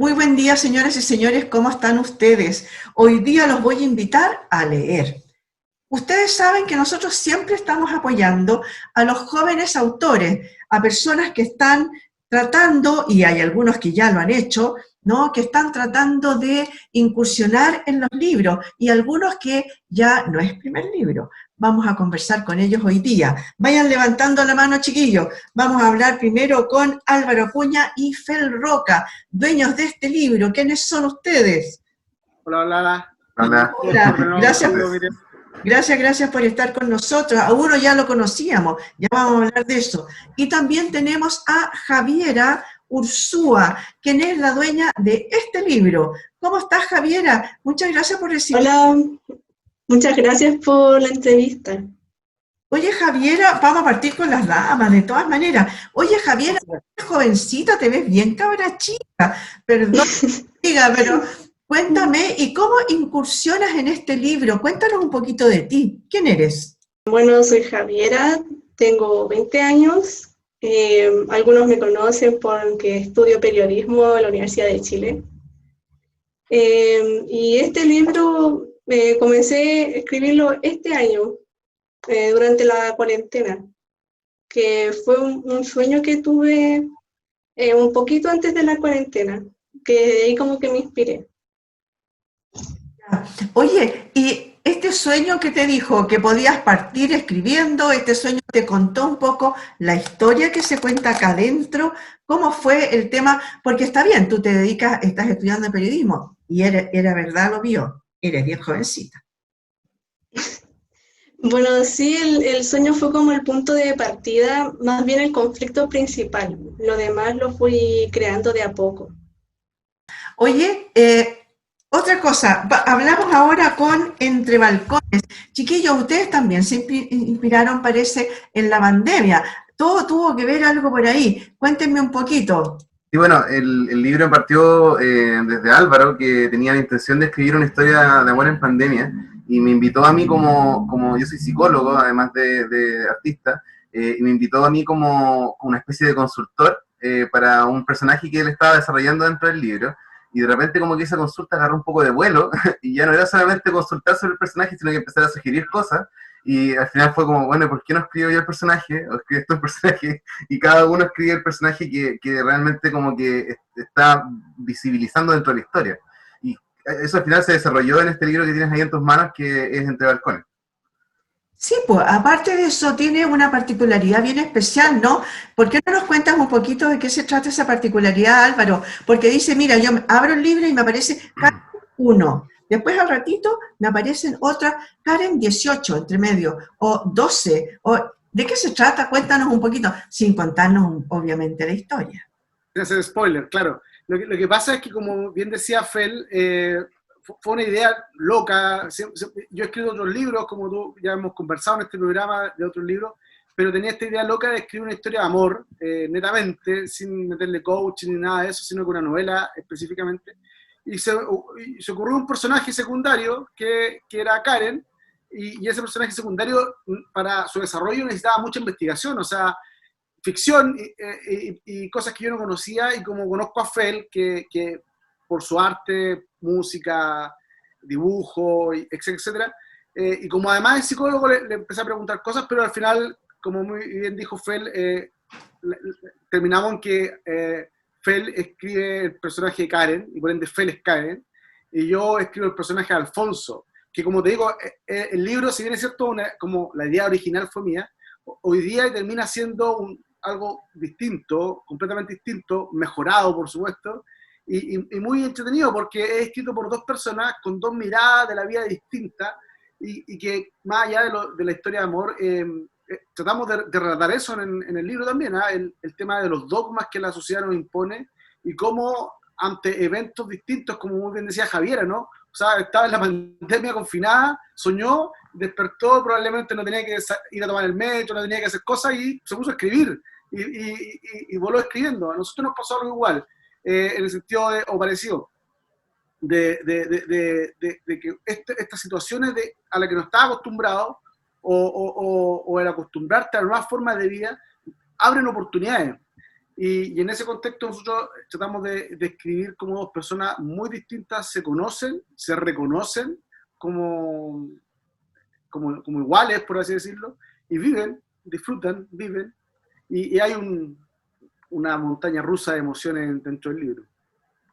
Muy buen día, señoras y señores, ¿cómo están ustedes? Hoy día los voy a invitar a leer. Ustedes saben que nosotros siempre estamos apoyando a los jóvenes autores, a personas que están tratando, y hay algunos que ya lo han hecho, ¿no? Que están tratando de incursionar en los libros, y algunos que ya no es primer libro. Vamos a conversar con ellos hoy día. Vayan levantando la mano, chiquillos. Vamos a hablar primero con Álvaro Acuña y Fel Roca, dueños de este libro. ¿Quiénes son ustedes? Hola, hola. Hola, gracias. Gracias por estar con nosotros. A uno ya lo conocíamos, ya vamos a hablar de eso. Y también tenemos a Javiera Ursúa, quien es la dueña de este libro. ¿Cómo estás, Javiera? Muchas gracias por recibirnos. Hola, muchas gracias por la entrevista. Oye, Javiera, vamos a partir con las damas, de todas maneras. Oye, Javiera, jovencita, te ves bien cabra chica. Perdón, diga, pero cuéntame, ¿y cómo incursionas en este libro? Cuéntanos un poquito de ti. ¿Quién eres? Bueno, soy Javiera, tengo 20 años. Algunos me conocen porque estudio periodismo en la Universidad de Chile. Y este libro comencé a escribirlo este año, durante la cuarentena, que fue un sueño que tuve un poquito antes de la cuarentena, que de ahí como que me inspiré. Oye, ¿y este sueño que te dijo que podías partir escribiendo, este sueño te contó un poco la historia que se cuenta acá adentro? ¿Cómo fue el tema? Porque está bien, tú te dedicas, estás estudiando periodismo y era verdad lo vio, eres bien jovencita. Bueno, sí, el sueño fue como el punto de partida, más bien el conflicto principal. Lo demás lo fui creando de a poco. Oye, otra cosa, hablamos ahora con Entre Balcones. Chiquillos, ustedes también se inspiraron, parece, en la pandemia. Todo tuvo que ver algo por ahí. Cuéntenme un poquito. Sí, bueno, el libro partió desde Álvaro, que tenía la intención de escribir una historia de amor en pandemia, y me invitó a mí como yo soy psicólogo, además de artista, y me invitó a mí como una especie de consultor para un personaje que él estaba desarrollando dentro del libro, y de repente como que esa consulta agarró un poco de vuelo, y ya no era solamente consultar sobre el personaje, sino que empezar a sugerir cosas, y al final fue como, bueno, ¿por qué no escribo yo el personaje? ¿O escribes tú el personaje? Y cada uno escribe el personaje que realmente como que está visibilizando dentro de la historia. Y eso al final se desarrolló en este libro que tienes ahí en tus manos, que es Entre Balcones. Sí, pues aparte de eso tiene una particularidad bien especial, ¿no? ¿Por qué no nos cuentas un poquito de qué se trata esa particularidad, Álvaro? Porque dice, mira, yo abro el libro y me aparece Karen 1. Después al ratito me aparecen otras Karen 18 entre medio, o 12. O, ¿de qué se trata? Cuéntanos un poquito, sin contarnos obviamente la historia. Sin hacer spoiler, claro. Lo que pasa es que, como bien decía Fel, fue una idea loca. Yo he escrito otros libros, como tú ya hemos conversado en este programa de otros libros, pero tenía esta idea loca de escribir una historia de amor, netamente, sin meterle coaching ni nada de eso, sino que una novela específicamente. Y se ocurrió un personaje secundario que era Karen, y ese personaje secundario, para su desarrollo, necesitaba mucha investigación, o sea, ficción y cosas que yo no conocía, y como conozco a Fel, que por su arte, música, dibujo, etcétera, y como además es psicólogo, le empecé a preguntar cosas, pero al final, como muy bien dijo Fel, terminamos en que Fel escribe el personaje de Karen, y por ende Fel es Karen, y yo escribo el personaje de Alfonso, que como te digo, el libro, si bien es cierto, como la idea original fue mía, hoy día termina siendo algo distinto, completamente distinto, mejorado por supuesto, y muy entretenido, porque es escrito por dos personas con dos miradas de la vida distintas, y que más allá de la historia de amor, tratamos de relatar eso en el libro también, el tema de los dogmas que la sociedad nos impone, y cómo ante eventos distintos, como muy bien decía Javiera, ¿no? O sea, estaba en la pandemia confinada, soñó, despertó, probablemente no tenía que ir a tomar el metro, no tenía que hacer cosas, y se puso a escribir, y voló escribiendo. A nosotros nos pasó algo igual, en el sentido o parecido, de que estas situaciones a las que no estaba acostumbrado, o el acostumbrarte a nuevas formas de vida, abren oportunidades. y en ese contexto nosotros tratamos de escribir cómo dos personas muy distintas se conocen, se reconocen como, como iguales, por así decirlo, y viven, disfrutan, viven, y hay una montaña rusa de emociones dentro del libro.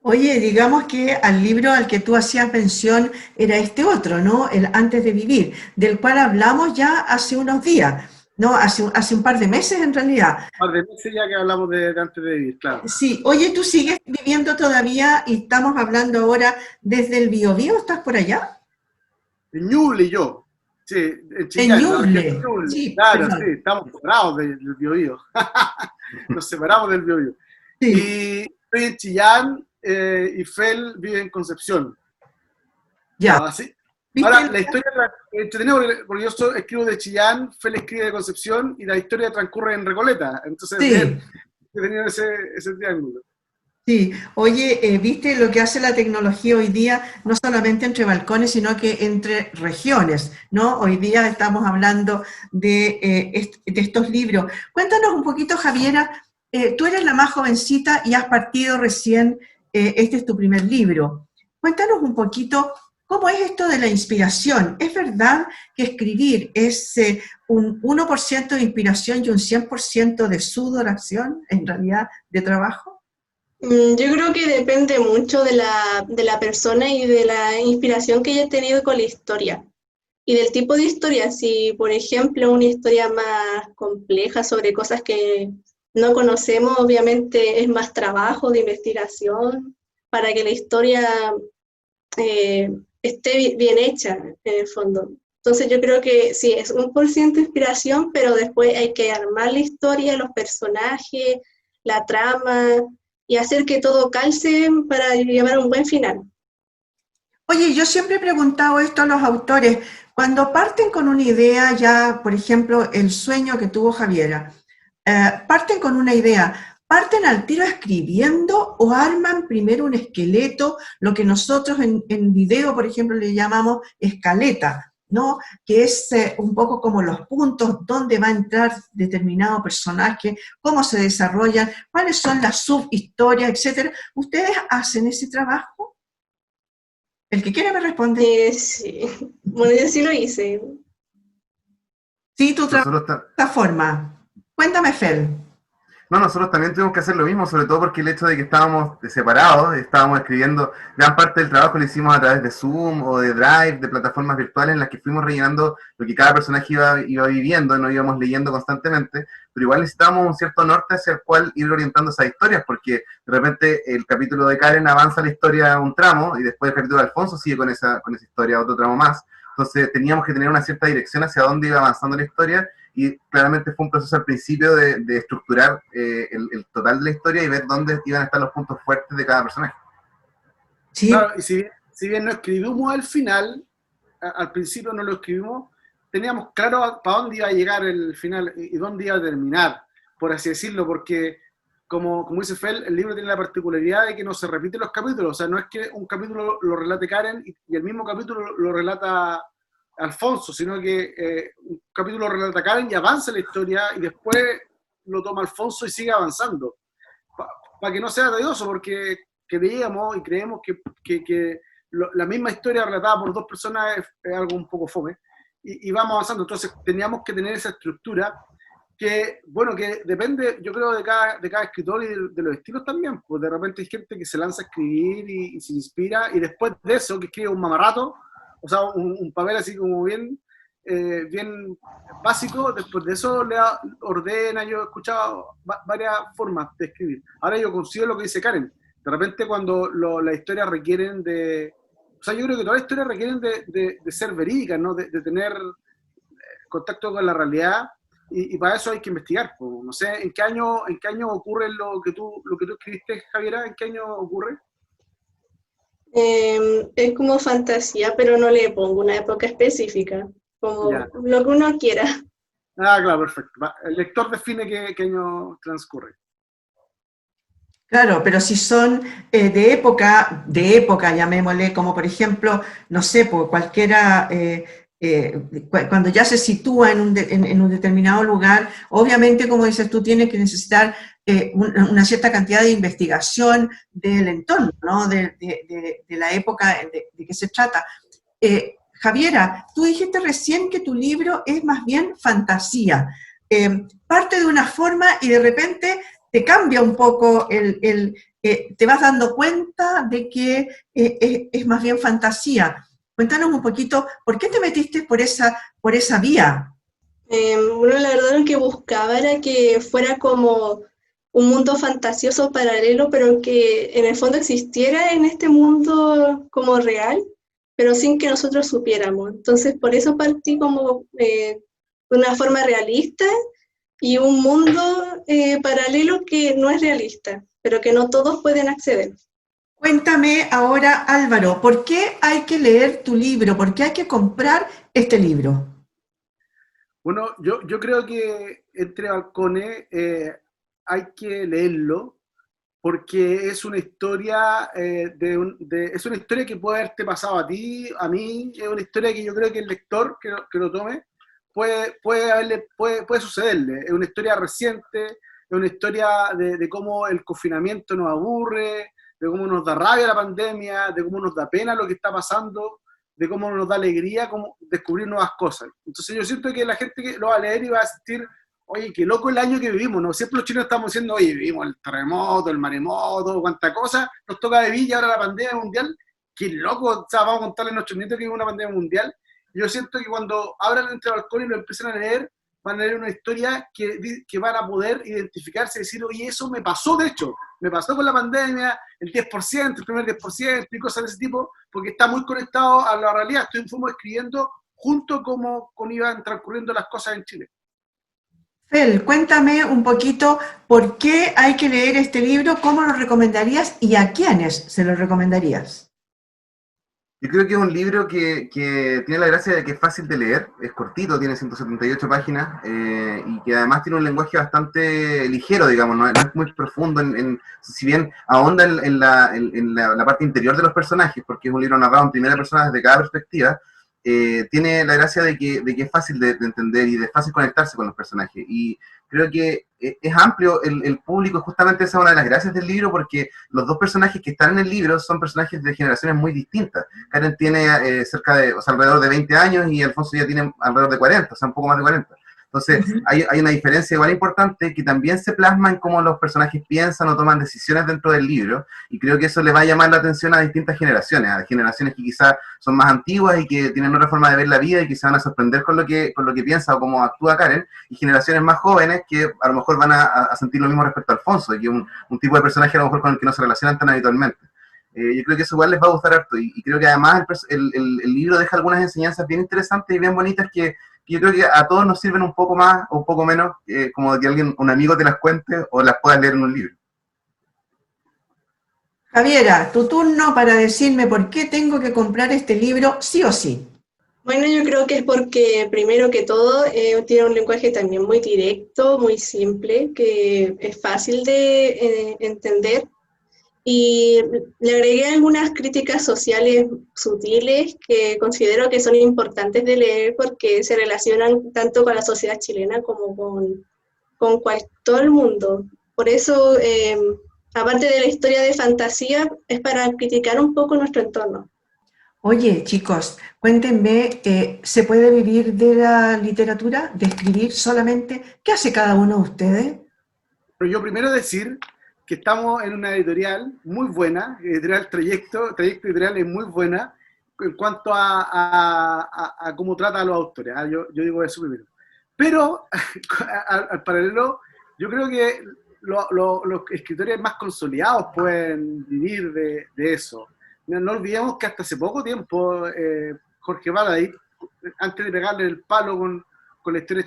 Oye, digamos que al libro al que tú hacías mención era este otro, ¿no? El Antes de Vivir, del cual hablamos ya hace unos días, ¿no? Hace un par de meses en realidad. Un par de meses ya que hablamos de Antes de Vivir, claro. Sí, oye, ¿tú sigues viviendo todavía y estamos hablando ahora desde el Biobío? ¿Estás por allá? En Ñuble y yo, sí, en En Chillán, la región Ñuble, de Ñuble. sí, Claro, perdón. sí, estamos separados del Biobío. Nos separamos del Biobío. Sí, Y estoy en Chillán y Fel vive en Concepción. ya. Así. ¿Viste? Ahora, la historia es entretenida porque yo escribo de Chillán, Fel escribe de Concepción y la historia transcurre en Recoleta. Entonces, Sí. bien, he tenido ese triángulo. Sí, oye, ¿viste lo que hace la tecnología hoy día, no solamente entre balcones, sino que entre regiones, ¿no? Hoy día estamos hablando de estos libros. Cuéntanos un poquito, Javiera, tú eres la más jovencita y has partido recién, este es tu primer libro. Cuéntanos un poquito, ¿cómo es esto de la inspiración? ¿Es verdad que escribir es un 1% de inspiración y un 100% de sudoración, en realidad, de trabajo? Yo creo que depende mucho de la persona y de la inspiración que haya tenido con la historia. Y del tipo de historia, si por ejemplo una historia más compleja sobre cosas que no conocemos, obviamente es más trabajo de investigación para que la historia esté bien hecha en el fondo. Entonces yo creo que sí, es 1% inspiración, pero después hay que armar la historia, los personajes, la trama y hacer que todo calce para llevar a un buen final. Oye, yo siempre he preguntado esto a los autores, cuando parten con una idea ya, por ejemplo, el sueño que tuvo Javiera, parten con una idea, ¿parten al tiro escribiendo o arman primero un esqueleto, lo que nosotros en video, por ejemplo, le llamamos escaleta, ¿no? Que es un poco como los puntos, dónde va a entrar determinado personaje, cómo se desarrollan, cuáles son las subhistorias, etcétera. ¿Ustedes hacen ese trabajo? El que quiere me responde. Sí. Bueno, yo sí lo hice. Sí, tú trabajas Nosotros, de esta forma. Cuéntame, Fel. no, nosotros también tuvimos que hacer lo mismo, sobre todo porque el hecho de que estábamos separados, estábamos escribiendo, gran parte del trabajo lo hicimos a través de Zoom o de Drive, de plataformas virtuales en las que fuimos rellenando lo que cada personaje iba viviendo, no íbamos leyendo constantemente, pero igual necesitábamos un cierto norte hacia el cual ir orientando esas historias, porque de repente el capítulo de Karen avanza la historia un tramo y después el capítulo de Alfonso sigue con esa historia otro tramo más. Entonces teníamos que tener una cierta dirección hacia dónde iba avanzando la historia, y claramente fue un proceso al principio de estructurar el total de la historia y ver dónde iban a estar los puntos fuertes de cada personaje. Sí, Claro, y si bien no escribimos al final, al principio no lo escribimos, teníamos claro para dónde iba a llegar el final y dónde iba a terminar, por así decirlo, porque como dice Fel, el libro tiene la particularidad de que no se repiten los capítulos, o sea, no es que un capítulo lo relate Karen y el mismo capítulo lo relata Alfonso, sino que un capítulo lo relata Karen y avanza la historia y después lo toma Alfonso y sigue avanzando, para que no sea tedioso, porque creíamos y creemos que la misma historia relatada por dos personas es algo un poco fome, y vamos avanzando. Entonces teníamos que tener esa estructura que, bueno, que depende, yo creo, de cada escritor y de los estilos también, pues de repente hay gente que se lanza a escribir y se inspira, y después de eso, que escribe un mamarrato, o sea, un papel así como bien básico, después de eso le ordena. Yo he escuchado varias formas de escribir. Ahora yo consigo lo que dice Karen, de repente cuando las historias requieren de, o sea, yo creo que todas las historias requieren de ser verídicas, ¿no? De tener contacto con la realidad, y para eso hay que investigar. Pues, no sé, ¿en qué año ocurre lo que tú escribiste, Javiera? ¿En qué año ocurre? Es como fantasía, pero no le pongo una época específica, como Ya. lo que uno quiera. Ah, claro, perfecto. El lector define qué año transcurre. claro, pero si son de época, llamémosle, como por ejemplo, no sé, pues cualquiera, cuando ya se sitúa en un determinado lugar, obviamente, como dices tú, tienes que necesitar una cierta cantidad de investigación del entorno, ¿no? de la época de que se trata. Javiera, tú dijiste recién que tu libro es más bien fantasía. Parte de una forma y de repente te cambia un poco te vas dando cuenta de que es más bien fantasía. Cuéntanos un poquito, ¿por qué te metiste por esa vía? Bueno, la verdad lo que buscaba era que fuera como un mundo fantasioso paralelo, pero que en el fondo existiera en este mundo como real, pero sin que nosotros supiéramos. Entonces, por eso partí como de una forma realista y un mundo paralelo que no es realista, pero que no todos pueden acceder. Cuéntame ahora, Álvaro, ¿por qué hay que leer tu libro? ¿Por qué hay que comprar este libro? Bueno, yo creo que Entre Balcones hay que leerlo porque es una historia es una historia que puede haberte pasado a ti, a mí, es una historia que yo creo que el lector que lo tome puede sucederle. Es una historia reciente, es una historia de cómo el confinamiento nos aburre, de cómo nos da rabia la pandemia, de cómo nos da pena lo que está pasando, de cómo nos da alegría cómo descubrir nuevas cosas. Entonces yo siento que la gente que lo va a leer y va a sentir, oye, qué loco el año que vivimos, ¿no? Siempre los chilenos estamos diciendo, oye, vivimos el terremoto, el maremoto, cuánta cosa, nos toca vivir y ahora la pandemia mundial, qué loco, o sea, vamos a contarle a nuestros nietos que es una pandemia mundial. Yo siento que cuando abran Entre Balcones y lo empiecen a leer, van a leer una historia que van a poder identificarse y decir, oye, eso me pasó, de hecho, me pasó con la pandemia, el 10%, el primer 10% y cosas de ese tipo, porque está muy conectado a la realidad. Fuimos escribiendo junto como iban transcurriendo las cosas en Chile. Fel, cuéntame un poquito por qué hay que leer este libro, cómo lo recomendarías y a quiénes se lo recomendarías. Yo creo que es un libro que tiene la gracia de que es fácil de leer, es cortito, tiene 178 páginas y que además tiene un lenguaje bastante ligero, digamos, no es muy profundo, si bien ahonda en la parte interior de los personajes, porque es un libro narrado en primera persona desde cada perspectiva, tiene la gracia de que es fácil de entender y de fácil conectarse con los personajes. Y creo que es amplio el público, justamente esa es una de las gracias del libro, porque los dos personajes que están en el libro son personajes de generaciones muy distintas. Karen tiene alrededor de 20 años y Alfonso ya tiene alrededor de 40, o sea, un poco más de 40. Entonces, hay una diferencia igual importante que también se plasma en cómo los personajes piensan o toman decisiones dentro del libro, y creo que eso le va a llamar la atención a distintas generaciones, a generaciones que quizás son más antiguas y que tienen otra forma de ver la vida y que se van a sorprender con lo que piensa o cómo actúa Karen, y generaciones más jóvenes que a lo mejor van a sentir lo mismo respecto a Alfonso, y que un tipo de personaje a lo mejor con el que no se relacionan tan habitualmente. Yo creo que eso igual les va a gustar harto, y creo que además el libro deja algunas enseñanzas bien interesantes y bien bonitas que yo creo que a todos nos sirven un poco más o un poco menos, como que un amigo te las cuente o las puedas leer en un libro. Javiera, tu turno para decirme por qué tengo que comprar este libro sí o sí. Bueno, yo creo que es porque, primero que todo, tiene un lenguaje también muy directo, muy simple, que es fácil de entender. Y le agregué algunas críticas sociales sutiles que considero que son importantes de leer porque se relacionan tanto con la sociedad chilena como con todo el mundo. Por eso, aparte de la historia de fantasía, es para criticar un poco nuestro entorno. Oye, chicos, cuéntenme, ¿se puede vivir de la literatura, de escribir solamente? ¿Qué hace cada uno de ustedes? Pero yo primero decir que estamos en una editorial muy buena, editorial Trayecto Editorial es muy buena en cuanto a cómo trata a los autores. Yo digo eso primero. Pero, al paralelo, yo creo que los escritores más consolidados pueden vivir de eso. No olvidemos que hasta hace poco tiempo Jorge Baladí, antes de pegarle el palo con la historia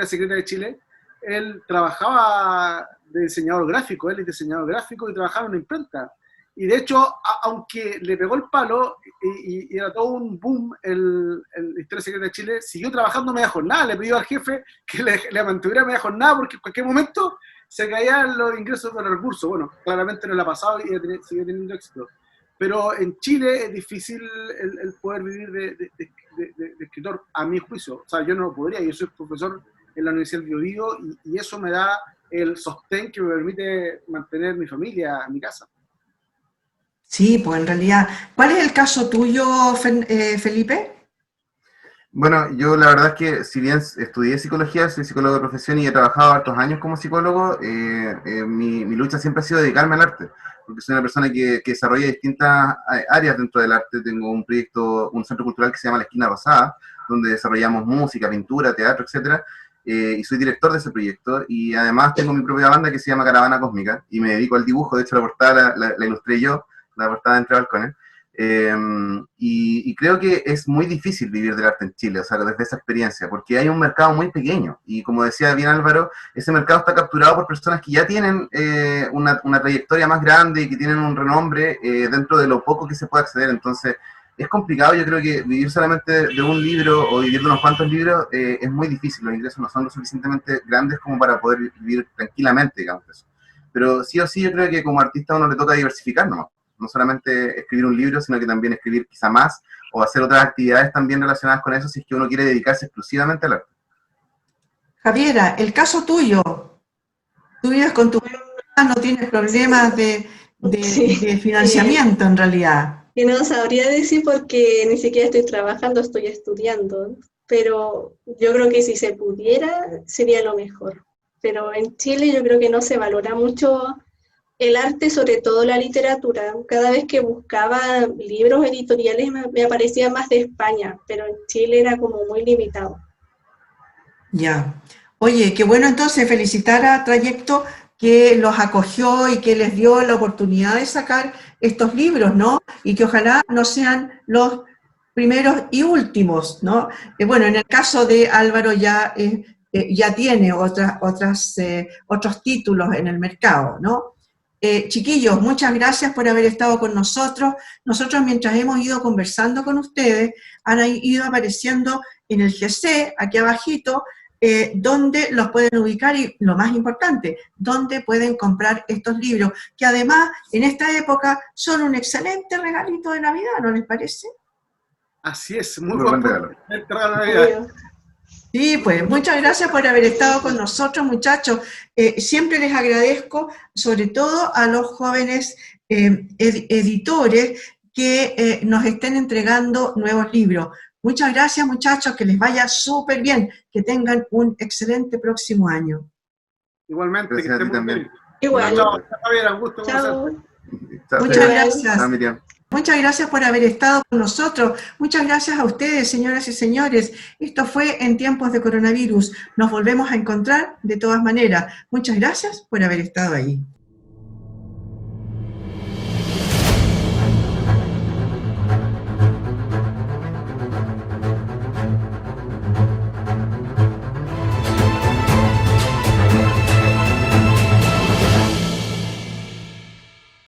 secreta de Chile, él trabajaba de diseñador gráfico, él es diseñador gráfico y trabajaba en una imprenta. Y de hecho, aunque le pegó el palo y era todo un boom el Historia Secreta de Chile, siguió trabajando media jornada, le pidió al jefe que le mantuviera media jornada porque en cualquier momento se caían los ingresos de los recursos. Bueno, claramente no le ha pasado y sigue teniendo éxito. Pero en Chile es difícil el poder vivir de escritor, a mi juicio. O sea, yo no podría, yo soy profesor en la Universidad del Biobío y eso me da el sostén que me permite mantener mi familia en mi casa. Sí, pues en realidad, ¿cuál es el caso tuyo, Felipe? Bueno, yo la verdad es que si bien estudié psicología, soy psicólogo de profesión y he trabajado hartos años como psicólogo, mi lucha siempre ha sido dedicarme al arte, porque soy una persona que desarrolla distintas áreas dentro del arte. Tengo un proyecto, un centro cultural que se llama La Esquina Rosada, donde desarrollamos música, pintura, teatro, etcétera, y soy director de ese proyecto, y además tengo mi propia banda que se llama Caravana Cósmica, y me dedico al dibujo. De hecho la portada la ilustré yo, la portada de Entre Balcones. Y creo que es muy difícil vivir del arte en Chile, o sea, desde esa experiencia, porque hay un mercado muy pequeño, y como decía bien Álvaro, ese mercado está capturado por personas que ya tienen una trayectoria más grande y que tienen un renombre dentro de lo poco que se puede acceder. Entonces es complicado. Yo creo que vivir solamente de un libro o vivir de unos cuantos libros es muy difícil. Los ingresos no son lo suficientemente grandes como para poder vivir tranquilamente, digamos eso. Pero sí o sí yo creo que como artista a uno le toca diversificar nomás. No solamente escribir un libro, sino que también escribir quizá más, o hacer otras actividades también relacionadas con eso, si es que uno quiere dedicarse exclusivamente al arte. Javiera, el caso tuyo, tú vives con tu mamá, no tienes problemas Sí, de financiamiento en realidad. que no sabría decir porque ni siquiera estoy trabajando, estoy estudiando, pero yo creo que si se pudiera sería lo mejor. Pero en Chile yo creo que no se valora mucho el arte, sobre todo la literatura. Cada vez que buscaba libros editoriales me aparecía más de España, pero en Chile era como muy limitado. Ya. Oye, qué bueno entonces felicitar a Trayecto que los acogió y que les dio la oportunidad de sacar estos libros, ¿no? Y que ojalá no sean los primeros y últimos, ¿no? Bueno, en el caso de Álvaro ya tiene otros títulos en el mercado, ¿no? Chiquillos, muchas gracias por haber estado con nosotros. Nosotros, mientras hemos ido conversando con ustedes, han ido apareciendo en el GC, aquí abajito, donde los pueden ubicar y, lo más importante, dónde pueden comprar estos libros, que además, en esta época, son un excelente regalito de Navidad, ¿no les parece? Así es, muy Muy buen buen regalo. Sí, pues muchas gracias por haber estado con nosotros, muchachos. Siempre les agradezco, sobre todo a los jóvenes editores que nos estén entregando nuevos libros. Muchas gracias, muchachos, que les vaya súper bien, que tengan un excelente próximo año. Igualmente, Gracias que a ti esté muy también. bien. Igual. Chao, Javier, un gusto Chao. conocerte. Muchas gracias. Chao, Miriam. Muchas gracias por haber estado con nosotros. Muchas gracias a ustedes, señoras y señores. Esto fue En Tiempos de Coronavirus. Nos volvemos a encontrar de todas maneras. Muchas gracias por haber estado ahí.